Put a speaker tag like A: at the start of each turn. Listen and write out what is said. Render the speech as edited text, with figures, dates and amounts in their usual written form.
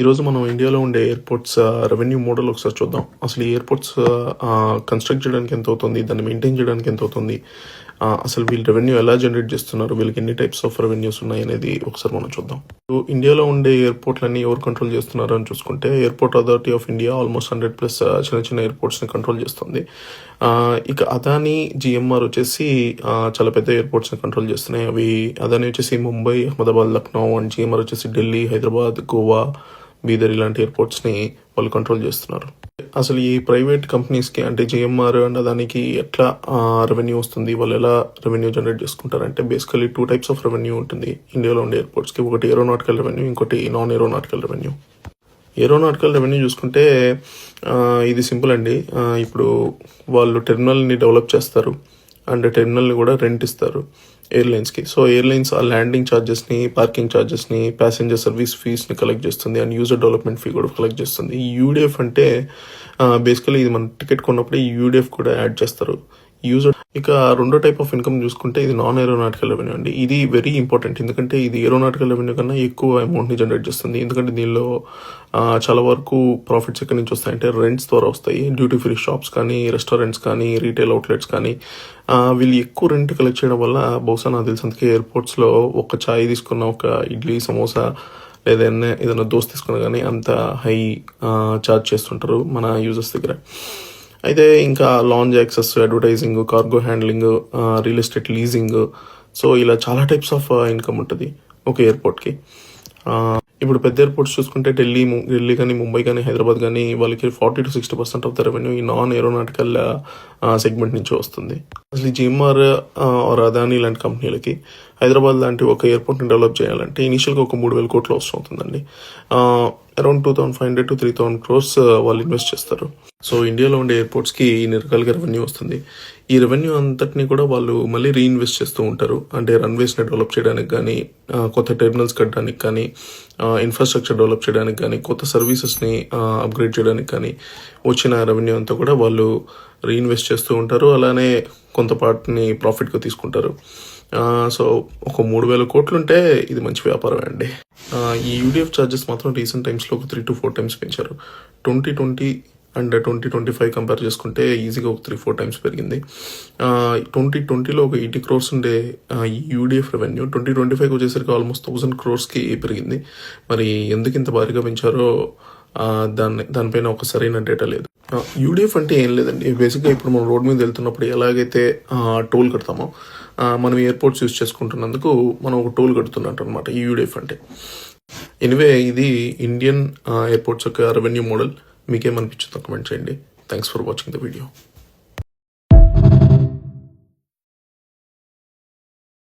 A: ఈరోజు మనం ఇండియాలో ఉండే ఎయిర్పోర్ట్స్ రెవెన్యూ మోడల్ ఒకసారి చూద్దాం. అసలు ఈ ఎయిర్పోర్ట్స్ కన్స్ట్రక్ట్ చేయడానికి ఎంత అవుతుంది, దాన్ని మెయింటైన్ చేయడానికి ఎంత అవుతుంది, అసలు వీళ్ళు రెవెన్యూ ఎలా జనరేట్ చేస్తున్నారు, వీళ్ళకి ఎన్ని టైప్స్ ఆఫ్ రెవెన్యూస్ ఉన్నాయి అనేది ఒకసారి మనం చూద్దాం. ఇండియాలో ఉండే ఎయిర్పోర్ట్లన్నీ ఎవరు కంట్రోల్ చేస్తున్నారు అని చూసుకుంటే, airport authority of India almost 100+ చిన్న చిన్న ఎయిర్పోర్ట్స్ని కంట్రోల్ చేస్తుంది. ఇక అదానీ జిఎంఆర్ వచ్చేసి చాలా పెద్ద ఎయిర్పోర్ట్స్ని కంట్రోల్ చేస్తున్నాయి. అవి అదానీ వచ్చేసి ముంబై, అహ్మదాబాద్, లక్నో, అండ్ జిఎంఆర్ వచ్చేసి ఢిల్లీ, హైదరాబాద్, గోవా, బీదర్ ఇలాంటి ఎయిర్పోర్ట్స్ని వాళ్ళు కంట్రోల్ చేస్తున్నారు. అసలు ఈ ప్రైవేట్ కంపెనీస్కి అంటే జిఎంఆర్ అండ్ దానికి ఎట్లా రెవెన్యూ వస్తుంది, వాళ్ళు ఎలా రెవెన్యూ జనరేట్ చేసుకుంటారంటే బేసికలీ 2 టైప్స్ ఆఫ్ రెవెన్యూ ఉంటుంది ఇండియాలో ఉండే ఎయిర్పోర్ట్స్కి. ఒకటి ఏరోనాటికల్ రెవెన్యూ, ఇంకోటి non aeronautical revenue. Aeronautical revenue చూసుకుంటే ఇది సింపుల్ అండి. ఇప్పుడు వాళ్ళు టెర్మినల్ని డెవలప్ చేస్తారు అండ్ టెర్మినల్ని కూడా రెంట్ ఇస్తారు ఎయిర్లైన్స్కి. సో ఎయిర్లైన్స్ ఆ ల్యాండింగ్ ఛార్జెస్ని, పార్కింగ్ ఛార్జెస్ని, ప్యాసింజర్ సర్వీస్ ఫీస్ని కలెక్ట్ చేస్తుంది అండ్ యూజర్ డెవలప్మెంట్ ఫీ కూడా కలెక్ట్ చేస్తుంది. ఈ యూడిఎఫ్ అంటే బేసికలీ ఇది మన టికెట్ కొన్నప్పుడు ఈ యూడిఎఫ్ కూడా యాడ్ చేస్తారు యూజర్. ఇక రెండో టైప్ ఆఫ్ ఇన్కమ్ చూసుకుంటే ఇది నాన్ ఏరోనాటికల్ రెవెన్యూ అండి. ఇది వెరీ ఇంపార్టెంట్, ఎందుకంటే ఇది ఏరోనాటికల్ రెవెన్యూ కన్నా ఎక్కువ అమౌంట్ని జనరేట్ చేస్తుంది. ఎందుకంటే దీనిలో చాలా వరకు ప్రాఫిట్స్ ఎక్కడి నుంచి వస్తాయంటే రెంట్స్ ద్వారా వస్తాయి. డ్యూటీ ఫ్రీ షాప్స్ కానీ, రెస్టారెంట్స్ కానీ, రీటైల్ అవుట్లెట్స్ కానీ వీళ్ళు ఎక్కువ రెంట్ కలెక్ట్ చేయడం వల్ల బహుశా నాకు తెలిసినందుకే ఎయిర్పోర్ట్స్లో ఒక చాయ్ తీసుకున్న, ఒక ఇడ్లీ, సమోసా లేదా ఏదైనా దోశ తీసుకున్నా కానీ అంత హై ఛార్జ్ చేస్తుంటారు మన యూజర్స్ దగ్గర. అయితే ఇంకా lounge access, advertising, cargo handling, real estate leasing, so ఇలా చాలా టైప్స్ ఆఫ్ ఇన్కమ్ ఉంటుంది ఒక ఎయిర్పోర్ట్కి. ఇప్పుడు పెద్ద ఎయిర్పోర్ట్స్ చూసుకుంటే ఢిల్లీ కానీ, ముంబై కానీ, హైదరాబాద్ కానీ వాళ్ళకి 40 to 60% ఆఫ్ ద రెవెన్యూ ఈ నాన్ ఏరోనాటికల్ సెగ్మెంట్ నుంచి వస్తుంది. అసలు జిఎంఆర్ ఆర్ అదానీ లాంటి కంపెనీలకి హైదరాబాద్ లాంటి ఒక ఎయిర్పోర్ట్ని డెవలప్ చేయాలంటే ఇనిషియల్గా ఒక 3,000 కోట్లు అవసరం అవుతుందండి. అరౌండ్ 2,500 to 3,000 crores వాళ్ళు ఇన్వెస్ట్ చేస్తారు. సో ఇండియాలో ఉండే ఎయిర్పోర్ట్స్కి ఇన్ని రకాలుగా రెవెన్యూ వస్తుంది. ఈ రెవెన్యూ అంతటిని కూడా వాళ్ళు మళ్ళీ రీఇన్వెస్ట్ చేస్తూ ఉంటారు. అంటే రన్వేస్ని డెవలప్ చేయడానికి కానీ, కొత్త టెర్మినల్స్ కట్టడానికి కానీ, ఇన్ఫ్రాస్ట్రక్చర్ డెవలప్ చేయడానికి కానీ, కొత్త సర్వీసెస్ని అప్గ్రేడ్ చేయడానికి కానీ వచ్చిన రెవెన్యూ అంతా కూడా వాళ్ళు రీఇన్వెస్ట్ చేస్తూ ఉంటారు. అలానే కొంత పార్ట్ని ప్రాఫిట్గా తీసుకుంటారు. సో ఒక 3,000 కోట్లు ఉంటే ఇది మంచి వ్యాపారమే అండి. ఈ యూడిఎఫ్ ఛార్జెస్ మాత్రం రీసెంట్ టైమ్స్లో ఒక 3 to 4 times పెంచారు. 2020 అండ్ 2025 కంపేర్ చేసుకుంటే ఈజీగా ఒక 3-4 times పెరిగింది. 2020లో ఒక 80 crores ఉండే యూడిఎఫ్ రెవెన్యూ 2025 వచ్చేసరికి ఆల్మోస్ట్ 1,000 crores పెరిగింది. మరి ఎందుకు ఇంత భారీగా పెంచారో దానిపైన ఒక సరైన డేటా లేదు. యూడిఎఫ్ అంటే ఏం లేదండి, బేసిక్గా ఇప్పుడు మనం రోడ్ మీద వెళ్తున్నప్పుడు ఎలాగైతే టోల్ కడతామో మనం ఎయిర్పోర్ట్స్ యూజ్ చేసుకుంటున్నందుకు మనం ఒక టోల్ కడుతున్నట్టు అనమాట ఈ యూడిఎఫ్ అంటే. ఎనివే ఇది ఇండియన్ ఎయిర్పోర్ట్స్ యొక్క రెవెన్యూ మోడల్. మీకేమనిపించిందో కమెంట్ చేయండి. Thanks for watching the video.